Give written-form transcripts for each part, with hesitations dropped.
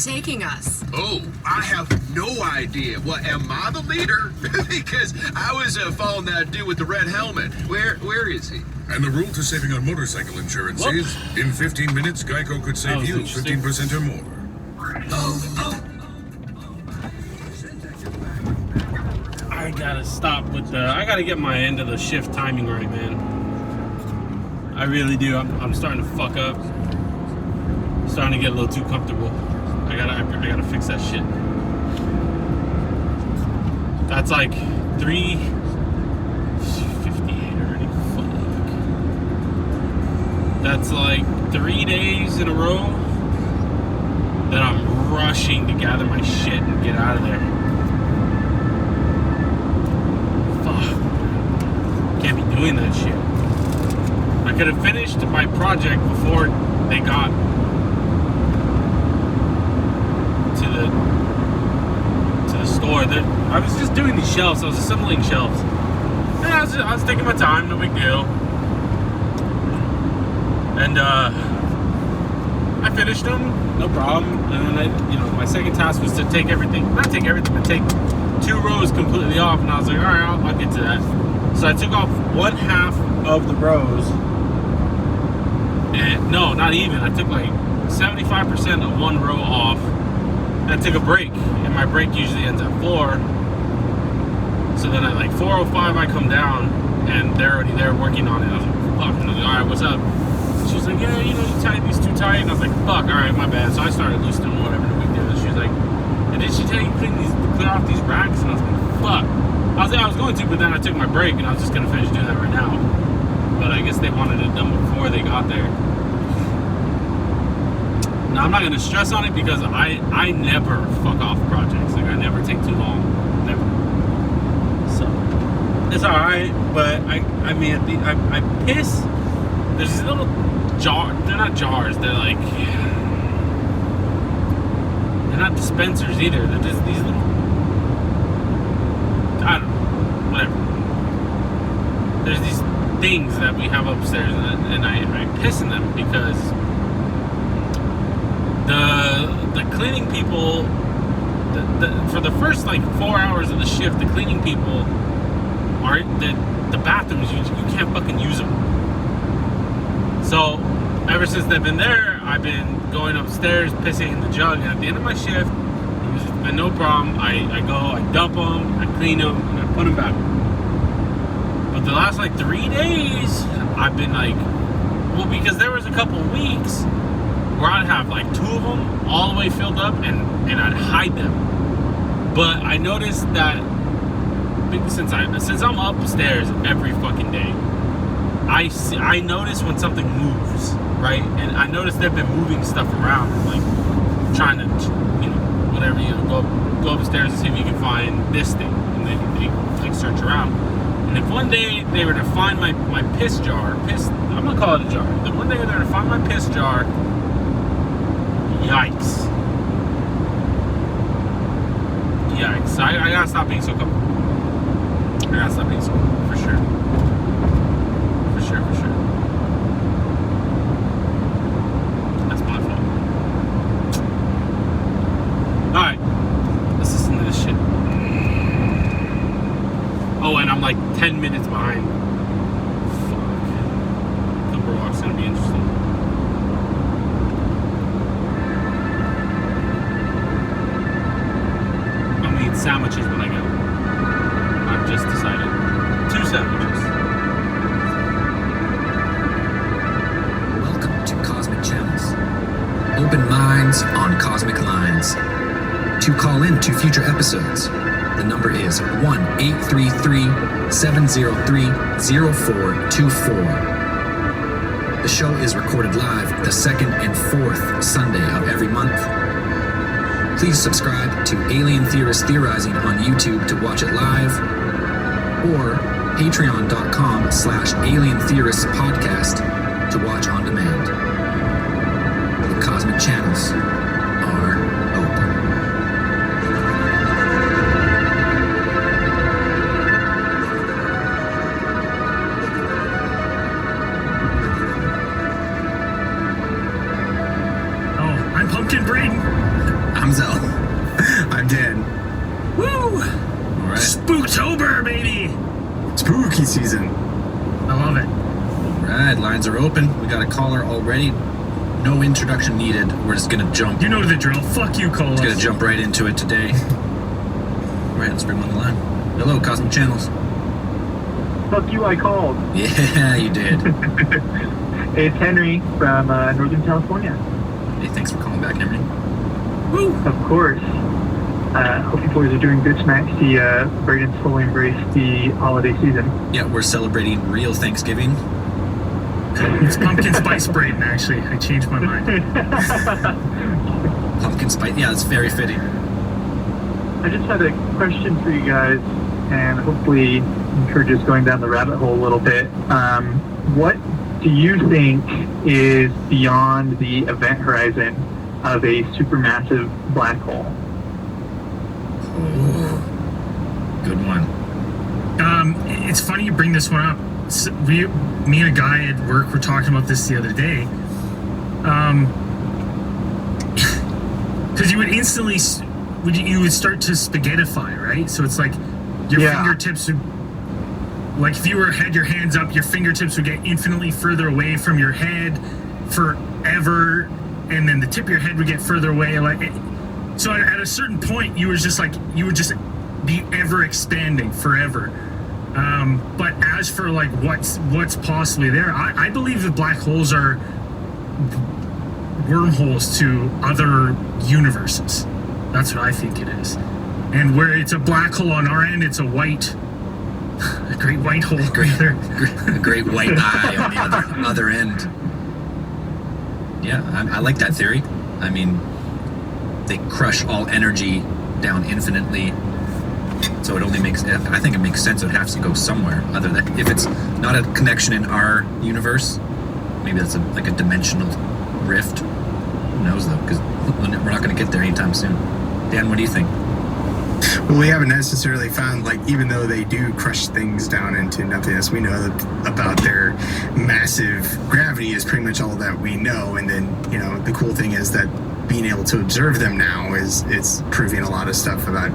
taking us? Oh, I have no idea. What, am I the leader? Because I was following that dude with the red helmet. Where is he? And the rule to saving on motorcycle insurance is, in 15 minutes, Geico could save you 15% or more. I gotta stop with I gotta get my end of the shift timing right, man. I really do. I'm starting to fuck up. Starting to get a little too comfortable. I gotta fix that shit. That's like 3:58 already. Fuck. That's like 3 days in a row that I'm rushing to gather my shit and get out of there. Fuck. Can't be doing that shit. I could have finished my project before they got to the store. I was just doing these shelves. I was assembling shelves. And I was taking my time, no big deal. And I finished them, no problem. And then my second task was to not take everything, but take 2 rows completely off. And I was like, all right, I'll get to that. So I took off 1/2 of the rows. And no, not even. I took like 75% of 1 row off. And I took a break, and my break usually ends at 4. So then at like 4:05, I come down, and they're already there working on it. I was like, fuck. And I was like, all right, what's up? She was like, yeah, you tied these too tight. And I was like, fuck, all right, my bad. So I started loosening them, whatever, no big deal. She was like, and did she tell you to clear off these racks? And I was like, fuck. I was going to, but then I took my break, and I was just going to finish doing that right now. But I guess they wanted it done before they got there. Now, I'm not going to stress on it because I never fuck off projects. Like, I never take too long. Never. So, it's alright, but I piss. There's these little jars. They're not jars. They're like... They're not dispensers either. They're just these little... I don't know. Whatever. There's these things that we have upstairs, and I piss in them because... The cleaning people, for the first like 4 hours of the shift, the cleaning people are the bathrooms. You can't fucking use them. So ever since they've been there, I've been going upstairs, pissing in the jug. And at the end of my shift, it's been no problem. I go, I dump them, I clean them, and I put them back. But the last like 3 days, I've been like, well, because there was a couple of weeks where I'd have like 2 of them all the way filled up and I'd hide them. But I noticed that since I'm upstairs every fucking day, I notice when something moves, right? And I noticed they've been moving stuff around, like trying to, whatever, go upstairs and see if you can find this thing, and then they like search around. And if one day they were to find my piss jar, I'm gonna call it a jar. The one day they were to find my piss jar. Yikes. Yikes. I gotta stop being so comfortable. I gotta stop being so comfortable, for sure. For sure. That's my fault. Alright. Let's listen to this shit. Oh, and I'm like 10 minutes behind. Fuck. The walk's gonna be interesting. Sandwiches when I go. I've just decided. 2 sandwiches. Welcome to Cosmic Channels. Open minds on cosmic lines. To call in to future episodes, the number is 1-833-703-0424. The show is recorded live the 2nd and 4th Sunday of every month. Please subscribe to Alien Theorist Theorizing on YouTube to watch it live, or patreon.com/Alien Theorists Podcast to watch on demand. The Cosmic Channels are open. Oh, I'm Pumpkin Braden. I'm Zell. I'm Dan. Woo! All right. Spooktober, baby! Spooky season. I love it. All right, lines are open. We got a caller already. No introduction needed. We're just gonna jump. You know the drill. Fuck you, Cole. Just gonna jump right into it today. All right, let's bring him on the line. Hello, Cosmic Channels. Fuck you, I called. Yeah, you did. It's Henry from Northern California. Hey, thanks for calling back, Henry. Woo! Of course. Hope you boys are doing good tonight. See, Braden's fully embraced the holiday season. Yeah, we're celebrating real Thanksgiving. It's pumpkin spice Braden, actually. I changed my mind. Pumpkin spice. Yeah, it's very fitting. I just had a question for you guys, and hopefully encourage us going down the rabbit hole a little bit. What do you think is beyond the event horizon of a supermassive black hole? Good one. It's funny you bring this one up. Me and a guy at work were talking about this the other day. Because you would instantly, you would start to spaghettify, right? So it's like your fingertips would, like if you had your hands up, your fingertips would get infinitely further away from your head forever, and then the tip of your head would get further away. So at a certain point, you would just be ever expanding forever. But as for like what's possibly there, I believe that black holes are wormholes to other universes. That's what I think it is. And where it's a black hole on our end, it's a great white hole. A great white eye on the other end. Yeah, I like that theory. I mean, they crush all energy down infinitely. So it only makes, I think it makes sense it has to go somewhere other than, if it's not a connection in our universe, maybe that's like a dimensional rift. Who knows though, because we're not going to get there anytime soon. Dan, what do you think? Well, we haven't necessarily found, like, even though they do crush things down into nothingness, we know that about their massive gravity is pretty much all that we know. And then, you know, the cool thing is that being able to observe them now it's proving a lot of stuff about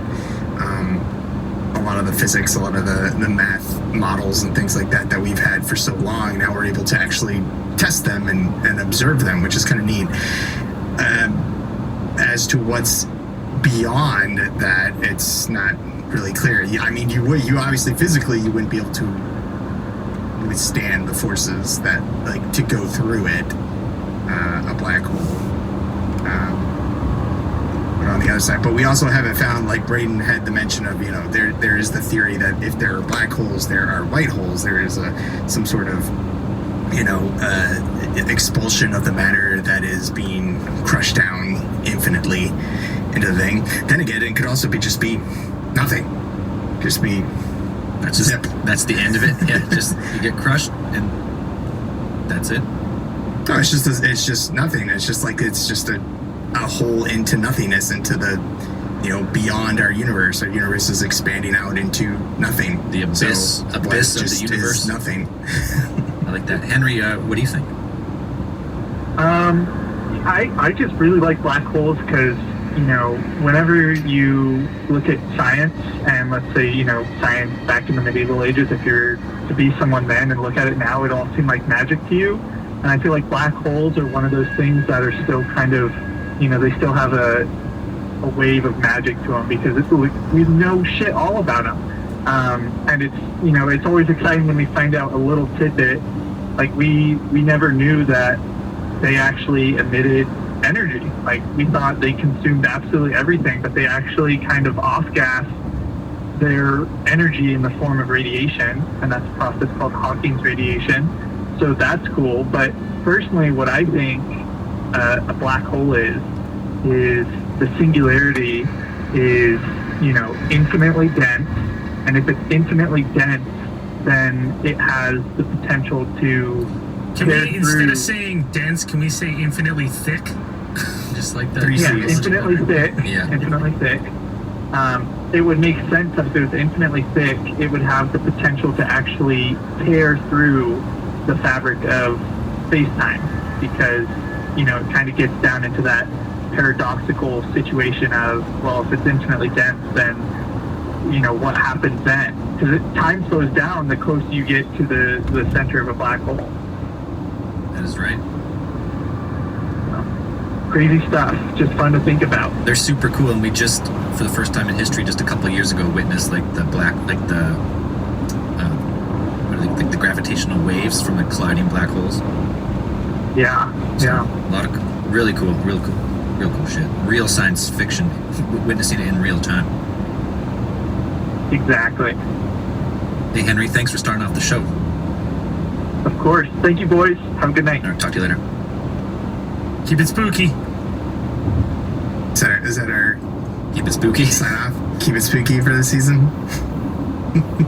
a lot of the physics, a lot of the math models and things like that we've had for so long. Now we're able to actually test them and observe them, which is kind of neat. As to what's beyond that, it's not really clear. I mean, you obviously physically you wouldn't be able to withstand the forces that, like, to go through it, a black hole. But on the other side, but we also haven't found, like Braden had the mention of, you know, there is the theory that if there are black holes, there are white holes. There is some sort of, you know, expulsion of the matter that is being crushed down infinitely into the thing. Then again, it could also just be nothing. Just be zip. That's the end of it. Yeah, just you get crushed and that's it. No, it's just nothing. It's just a hole into nothingness, into the, you know, beyond our universe. Our universe is expanding out into nothing. The abyss, so abyss of just the universe. Is nothing. I like that. Henry, what do you think? I just really like black holes because, you know, whenever you look at science, and let's say, you know, science back in the medieval ages, if you're to be someone then and look at it now, it all seemed like magic to you. And I feel like black holes are one of those things that are still kind of, you know, they still have a wave of magic to them because we know shit all about them. And it's, you know, it's always exciting when we find out a little tidbit. Like we never knew that they actually emitted energy. Like we thought they consumed absolutely everything, but they actually kind of off-gas their energy in the form of radiation, and that's a process called Hawking's radiation. So that's cool. But personally, what I think a black hole is the singularity is, you know, infinitely dense, and if it's infinitely dense, then it has the potential to instead of saying dense, can we say infinitely thick? Just like that. Yeah, infinitely thick. Yeah. Infinitely thick. It would make sense that if it was infinitely thick, it would have the potential to actually tear through the fabric of space-time, because, you know, it kind of gets down into that paradoxical situation of, well, if it's infinitely dense, then, you know, what happens then? Because time slows down the closer you get to the center of a black hole. That is right. Crazy stuff. Just fun to think about. They're super cool, and we just, for the first time in history, just a couple of years ago, witnessed like the the gravitational waves from the colliding black holes. Yeah. So, Yeah. a lot of real cool shit. Real science fiction, witnessing it in real time. Exactly. Hey Henry, thanks for starting off the show. Of course. Thank you, boys. Have a good night. All right, talk to you later. Keep it spooky. Is that our Keep it spooky. sign off? Keep it spooky for the season.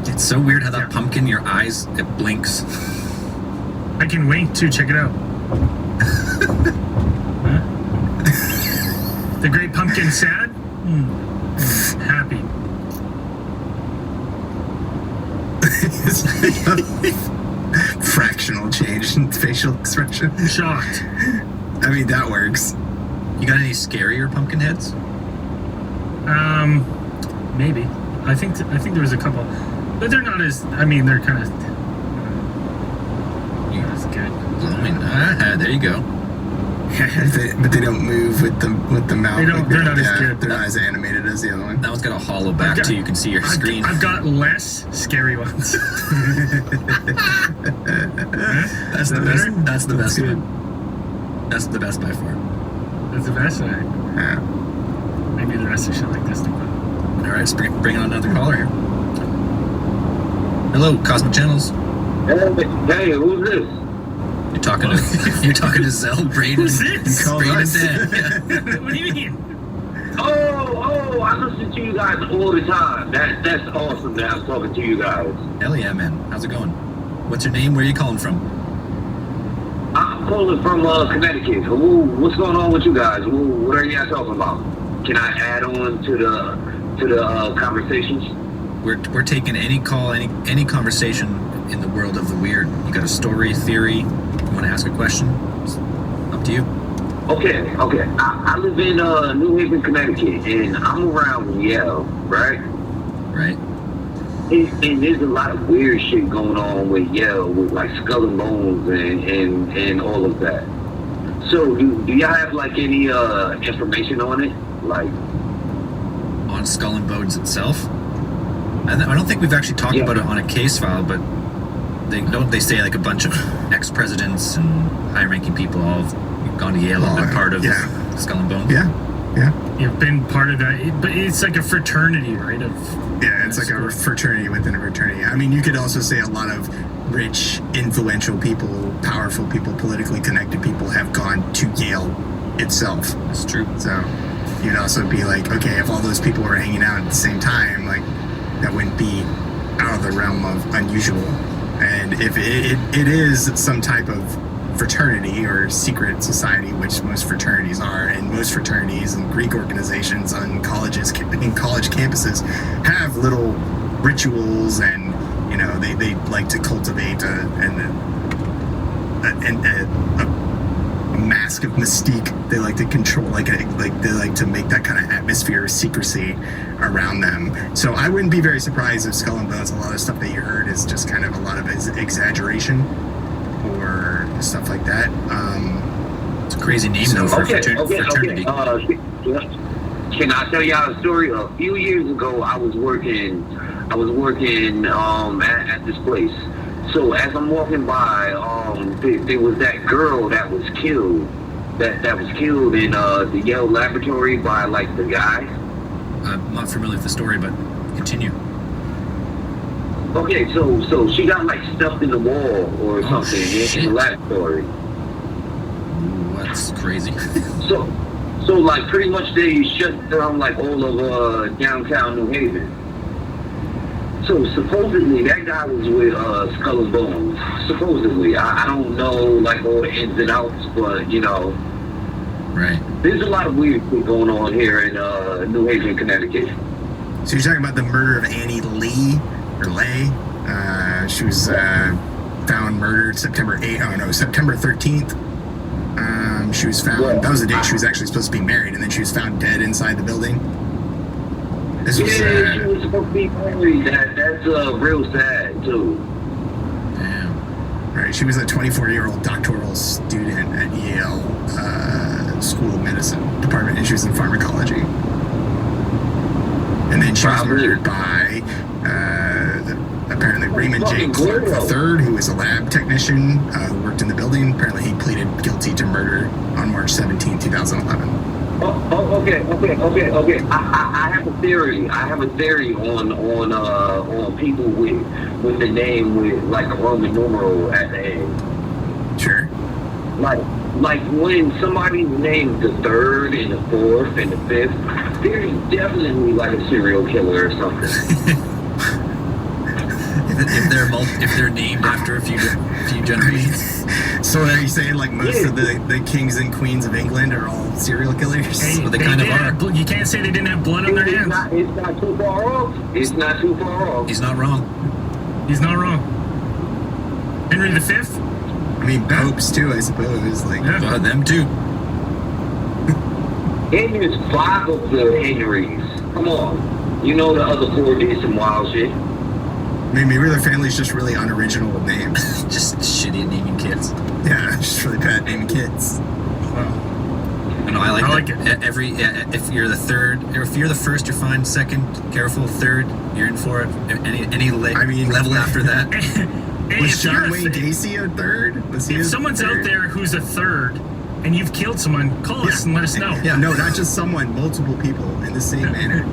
It's so weird how that pumpkin, your eyes, it blinks. I can wait too. Check it out. The Great Pumpkin sad? Happy. Fractional change in facial expression. Shocked. I mean, that works. You got any scarier pumpkin heads? Maybe. I think there was a couple, but they're not as. I mean, they're kind of. That's good. Glowing. There you go. But they don't move with the mouth. They don't- they're not as good. They're not as animated as the other one. That one's got a hollow back too. You can see your screen. I've got less scary ones. That's the best. That's the best good. one. That's the best by far. That's the best way. Yeah. Maybe the rest of shit like this. All right, let's bring on another caller here. Hello, Cosmic Channels. Hey, who's this? You're talking to Zell, Braden, Who's this? Braden and us. Dan. Yeah. What do you mean? Oh, I listen to you guys all the time. That's awesome that I'm talking to you guys. Hell yeah, man. How's it going? What's your name? Where are you calling from? I'm calling from Connecticut. What's going on with you guys? What are you guys talking about? Can I add on to the conversations? We're taking any call, any conversation in the world of the weird. You got a story, theory? You want to ask a question? It's up to you. Okay. I live in New Haven, Connecticut, and I'm around Yale, right? Right. And there's a lot of weird shit going on with Yale, with like Skull and Bones and all of that. So do y'all have like any information on it? Like On Skull and Bones itself? I don't think we've actually talked about it on a case file, but they say like a bunch of ex-presidents and high-ranking people all have gone to Yale and been part of Skull and Bones? Yeah. You've been part of that, but it's like a fraternity, right? Yeah, it's like a fraternity within a fraternity. I mean, you could also say a lot of rich, influential people, powerful people, politically connected people have gone to Yale itself. That's true. So you'd also be like, okay, if all those people were hanging out at the same time, like that wouldn't be out of the realm of unusual. And if it is some type of fraternity or secret society, which most fraternities are, and most fraternities and Greek organizations on colleges, in college campuses, have little rituals, and you know they like to cultivate a mask of mystique. They like to control, like they like to make that kind of atmosphere of secrecy around them. So I wouldn't be very surprised if Skull and Bones, a lot of stuff that you heard is just kind of a lot of exaggeration or stuff like that. It's a crazy name though for fraternity. Can I tell y'all a story? A few years ago, I was working at this place. So as I'm walking by, there was that girl that was killed. That was killed in the Yale laboratory by like the guy. I'm not familiar with the story, but continue. Okay, so she got like stuffed in the wall or something in the laboratory. Ooh, that's crazy. So like pretty much they shut down like all of downtown New Haven. So supposedly that guy was with Skull and Bones. Supposedly, I don't know like all the ins and outs, but you know, Right. There's a lot of weird shit going on here in New Haven, Connecticut. So you're talking about the murder of Annie Lee, or Lay? She was found murdered September 13th. She was found. That was the day she was actually supposed to be married, and then she was found dead inside the building. This was. Yeah, she was supposed to be married. That's real sad too. Damn. Right, she was a 24-year-old doctoral student at Yale School of Medicine department, and she was in pharmacology. And then she was murdered by apparently Raymond J. Clark III, who was a lab technician who worked in the building. Apparently, he pleaded guilty to murder on March 17, 2011. Okay. I have a theory. I have a theory on people with the name with like a Roman numeral at the end. Sure. Like when somebody's named the third and the fourth and the fifth, they're definitely like a serial killer or something. if they're named after a few generations. So are you saying like most of the kings and queens of England are all serial killers? Hey, Well, they kind of are. You can't say they didn't have blood on their hands. It's not too far off. It's not too far off. He's not wrong. He's not wrong. Henry V? I mean, popes too, I suppose. Like, Yeah. Them too. And there's 5 of the Henrys. Come on. You know the other 4 did some wild shit. I mean, maybe their family's just really unoriginal with names. Just shitty at naming kids. Yeah, just really bad naming kids. No, I like it. If you're the third, or if you're the first, you're fine. Second, careful. Third, you're in for it. Any level after that. Hey, Was if you're John a Wayne th- Gacy a third? Was he If a someone's third? out there who's a third and you've killed someone, call us and let us know. Yeah, no, not just someone, multiple people in the same manner.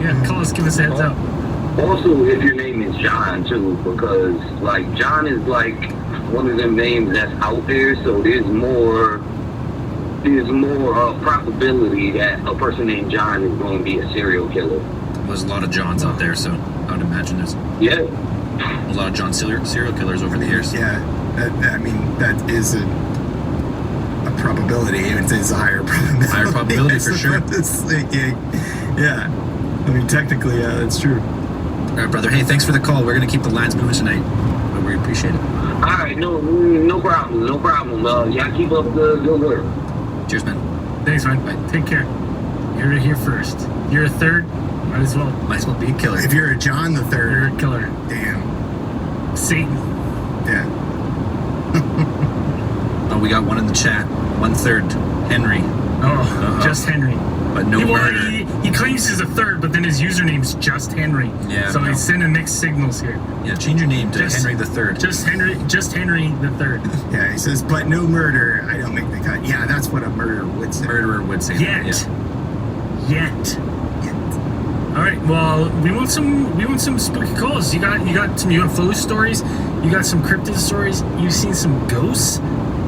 Yeah, call us, give us a heads up. Also, if your name is John too, because like John is like one of them names that's out there, so there's more probability that a person named John is going to be a serial killer. There's a lot of Johns out there, so I would imagine there's Yeah. a lot of John serial killers over the years. Yeah, I mean, that is a probability. It's a higher probability. Higher probability, for sure. Yeah. I mean, technically, yeah, that's true. All right, brother. Hey, thanks for the call. We're gonna keep the lines moving tonight, but we appreciate it. All right, no problem. Y'all keep up the good work. Cheers, man. Thanks, man. Bye. Take care. You're here first. You're a third, might as well. Might as well be a killer. If you're a John the You're Third, a killer. damn. Satan. Yeah. Oh, we got one in the chat. 1/3, Henry, Oh, just Henry. but no murder. He claims he's a third, but then his username's just Henry. Yeah, So no. he's sending mixed signals here. Yeah, change your name to Just- Henry III. Just Henry the third. Yeah, he says, but no murder. I don't make the cut. Yeah, that's what a murderer would say. Murderer would say that. Yet. Yeah. Yet. All right. Well, we want some spooky calls. You got some UFO stories. You got some cryptid stories. You seen some ghosts?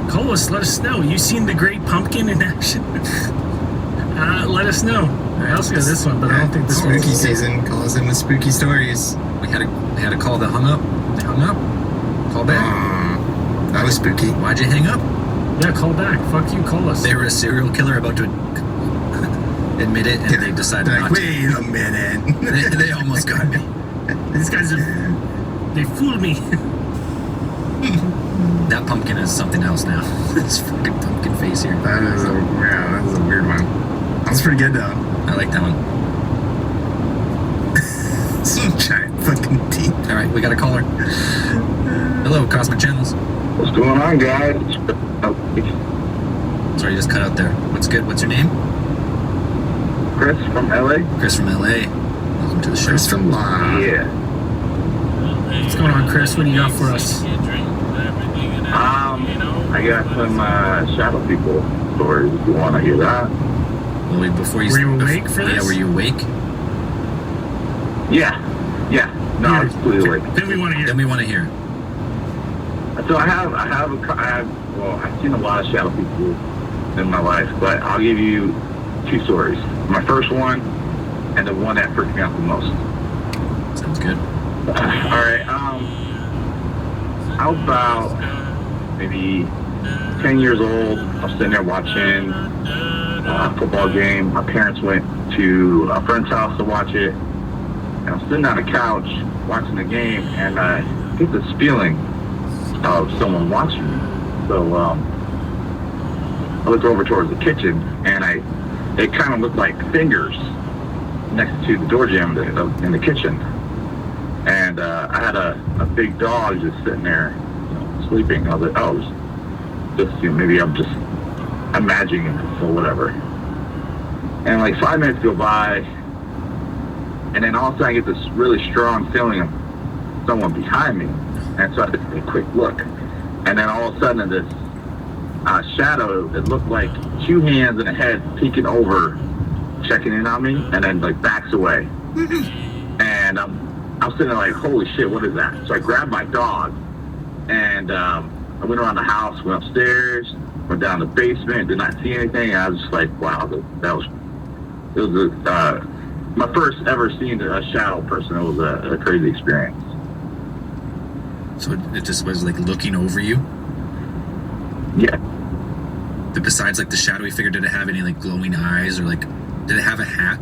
Call us. Let us know. You seen the Great Pumpkin in action? Let us know. I also got this one, but I don't think this one's Spooky season. Call us in with spooky stories. We had a call that hung up. They hung up. Call back. That was spooky. Why'd you hang up? Yeah, call back. Fuck you. Call us. They were a serial killer about to admit it, and they decided They're not like, to. wait a minute. They almost got me. These guys they fooled me. That pumpkin is something else now. This fucking pumpkin face here. that is a weird one. That's pretty good though. I like that one. Some giant fucking teeth. All right, we got a caller. Hello, Cosmic Channels. What's going on, guys? Sorry, you just cut out there. What's good? What's your name? Chris from LA? Chris from LA. Welcome to the show. Chris from La. Yeah. What's going on, Chris? What do you got for us? I got some shadow people stories if you want to hear that. Well, before you Were you awake for Yeah, this? were you awake? Yeah. No, I was completely awake. Then we want to hear. Then we want to hear. So I've seen a lot of shadow people in my life, but I'll give you 2 stories. My first one and the one that freaked me out the most. Sounds good. All right. I was about maybe 10 years old. I was sitting there watching a football game. My parents went to a friend's house to watch it. And I'm sitting on a couch watching the game, and I get this feeling of someone watching me. So I looked over towards the kitchen, and it kind of looked like fingers next to the door jamb in the kitchen. And I had a big dog just sitting there, sleeping. I was like, oh, just maybe I'm just imagining it or whatever. And like 5 minutes go by, and then all of a sudden I get this really strong feeling of someone behind me. And so I just take a quick look. And then all of a sudden this shadow, it looked like 2 hands and a head peeking over, checking in on me, and then like backs away. And I'm sitting there like, holy shit, what is that? So I grabbed my dog, and I went around the house, went upstairs, went down the basement, did not see anything. And I was just like, wow, it was my first ever seeing a shadow person. It was a crazy experience. So it just was like looking over you? Yeah. Besides like the shadowy figure, did it have any like glowing eyes, or like did it have a hat?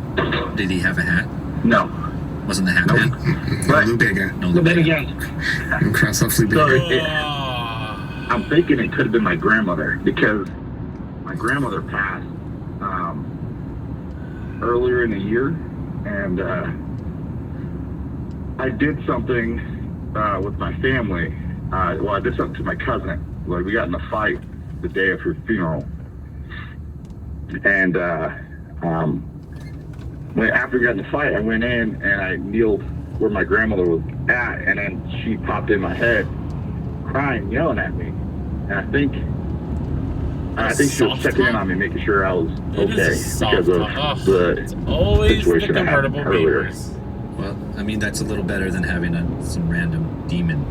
Did he have a hat? No. Wasn't the hat Nope. man? No, Lou Bega. No, Lou Bega. Cross off Lou So Bega. I'm thinking it could have been my grandmother, because my grandmother passed earlier in the year, and I did something with my family. Well, I did something to my cousin. Like, we got in a fight the day of her funeral, and after we got in the fight, I went in and I kneeled where my grandmother was at, and then she popped in my head, crying, yelling at me. And I think she was checking in on me, making sure I was okay because of the always situation the I had convertible earlier. beavers. Well, I mean, that's a little better than having some random demon.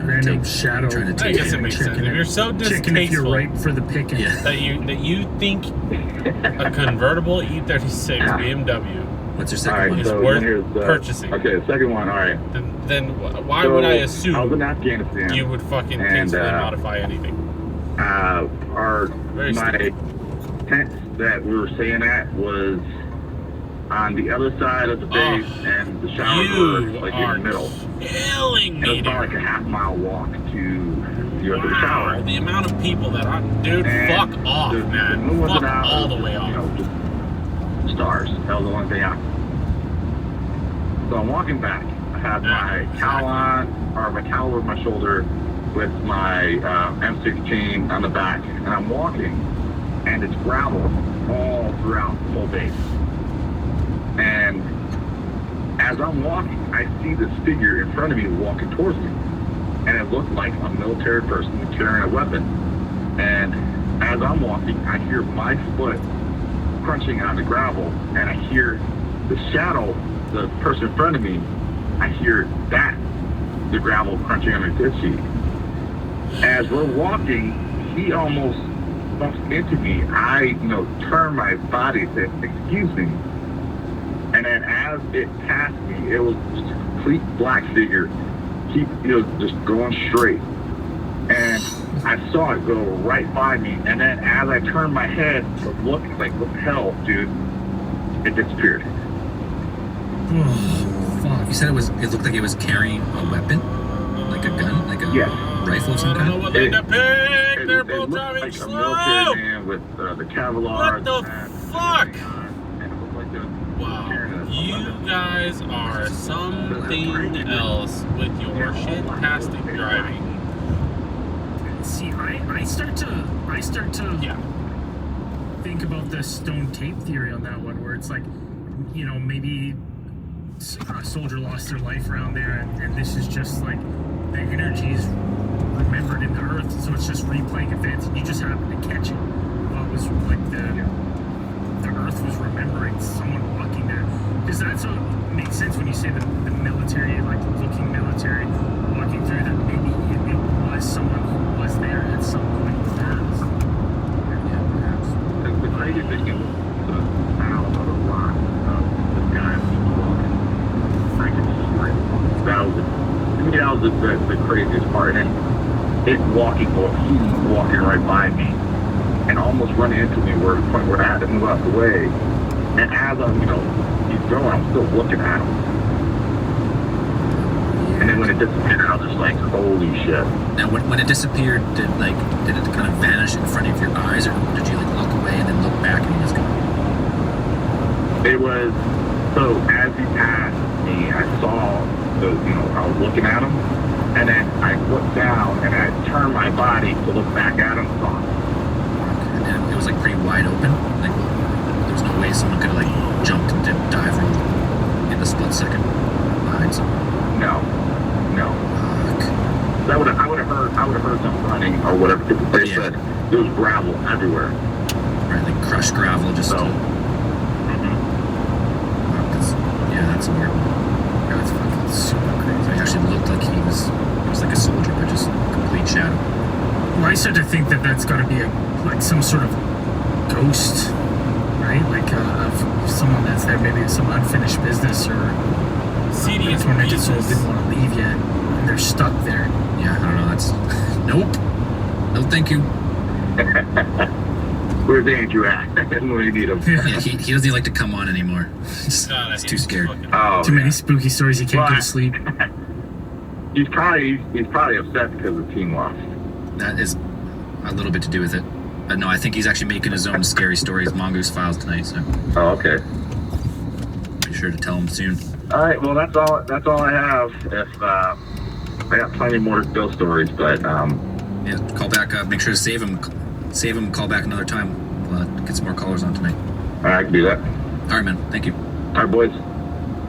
Random shadow. Trying to I take guess it makes sense. If you're so Checking if you're distasteful ripe for the picking. Yeah. that you think a convertible E36 BMW What's your All second right, one? is so worth here's purchasing. Okay, the second one. All right. then why So, would I I was in assume Afghanistan. you would fucking And, tastefully modify anything? Very My tent that we were staying at was on the other side of the base, and the showers were like in the middle. Killing And it was me, about dude. like a half-mile walk to the Wow, shower. the amount of people that dude, And fuck off, the man. moon wasn't Fuck out, all the way off. You know, just stars. That was the only thing out. So I'm walking back. I have my cowl on, or my cowl over my shoulder, with my M16 on the back, and I'm walking, and it's gravel all throughout the whole base. And as I'm walking, I see this figure in front of me walking towards me, and it looked like a military person carrying a weapon. And as I'm walking, I hear my foot crunching on the gravel, and I hear the shadow, the person in front of me, I hear the gravel crunching on his feet. As we're walking, he almost bumps into me. I, turn my body, said, excuse me. And then as it passed me, it was just a complete black figure, just going straight. And I saw it go right by me. And then as I turned my head to look, like, what the hell, dude, it disappeared. Oh, fuck. You said it looked like it was carrying a weapon, like a gun, like a rifle of some I don't know kind. what they depict. They're It both looked driving like slow. a military man with the Kevlar. What the fuck? And it looked like a Wow, carrying a you weapon. guys are something else with your shit-tastic driving. See, I start to Yeah. think about the stone tape theory on that one, where it's like, maybe a soldier lost their life around there, and this is just like the energy is remembered in the earth, so it's just replaying events, and you just happen to catch it. Well, it was like the earth was remembering someone walking there, because that's what makes sense when you say the military, like looking military, walking through, that maybe it was someone who was there at some point in the past. The crazy thing is the sound of the rock of the guy who's walking. I could just like that was the craziest part. And it walking right by me and almost running into me where the point where I had to move out the way. And as I'm, he's going, I'm still looking at him. And then when it disappeared, I was just like, holy shit. Now, when it disappeared, did it kind of vanish in front of your eyes, or did you like look away and then look back and he was gone? It was, so as he passed me, I saw, I was looking at him, and then I looked down and I turned my body to look back at him, gone. And it was like pretty wide open. Like there was no way someone could like jump and dive in a split second behind someone. No. Fuck. I would have heard them running or whatever. They said there was gravel everywhere. Right, like crushed gravel, just. So. Yeah, that's weird. Yeah, that's fucking super crazy. It actually looked like he was like a soldier, but just complete shadow. Well, I start to think that that's got to be like some sort of ghost, right? Like of someone that's there, maybe some unfinished business or CD is tormented soul didn't want to leave yet, and they're stuck there. Yeah, I don't know. That's nope. No, thank you. Where's Andrew at? When you need him. Yeah, he doesn't like to come on anymore. He's too scared. Oh, Too many spooky stories. He can't go to sleep. He's probably upset because the team lost. That is a little bit to do with it. No, I think he's actually making his own scary stories, Mongoose Files tonight. So Oh, okay. be sure to tell him soon. All right. Well, that's all I have. If I got plenty more ghost stories, but Yeah, call back. Make sure to save him. Save him. Call back another time. We'll get some more callers on tonight. all right, I can do that. All right, man. Thank you. All right, boys.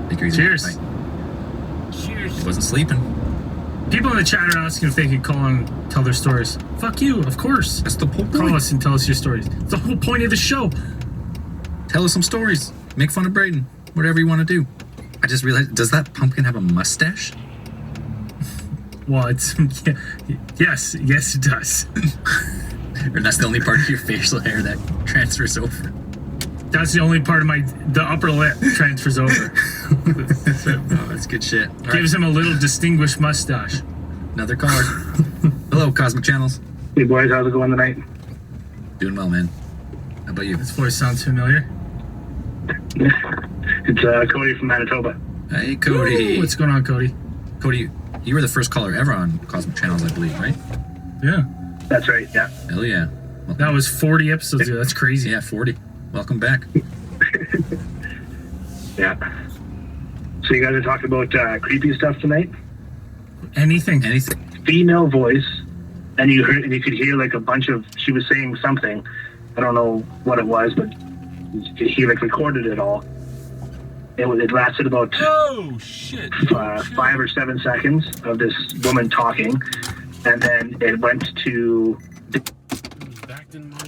Take it easy. Cheers. Bye. Cheers. He wasn't sleeping. People in the chat are asking if they could call and tell their stories. Fuck you, of course. That's the whole Call point. us and tell us your stories. It's the whole point of the show. Tell us some stories. Make fun of Brayden. Whatever you want to do. I just realized, does that pumpkin have a mustache? Well, it's yes, it does. Or that's the only part of your facial hair that transfers over? That's the only part of the upper lip transfers over. Oh, that's good shit. All right, Gives him a little distinguished mustache. another caller. Hello, Cosmic Channels. Hey, boys. How's it going tonight? Doing well, man. How about you? This voice sounds familiar. It's Cody from Manitoba. Hey, Cody. Ooh, what's going on, Cody? Cody, you were the first caller ever on Cosmic Channels, I believe, right? Yeah, That's right. Yeah. Hell yeah. that was 40 episodes ago. That's crazy. Yeah, 40. Welcome back. Yeah. So you guys are talking about creepy stuff tonight? Anything. Anything? Female voice, and you could hear like a bunch of, she was saying something. I don't know what it was, but he like recorded it all. It lasted about Oh shit. 5 or 7 seconds of this woman talking, and then it went to Back in my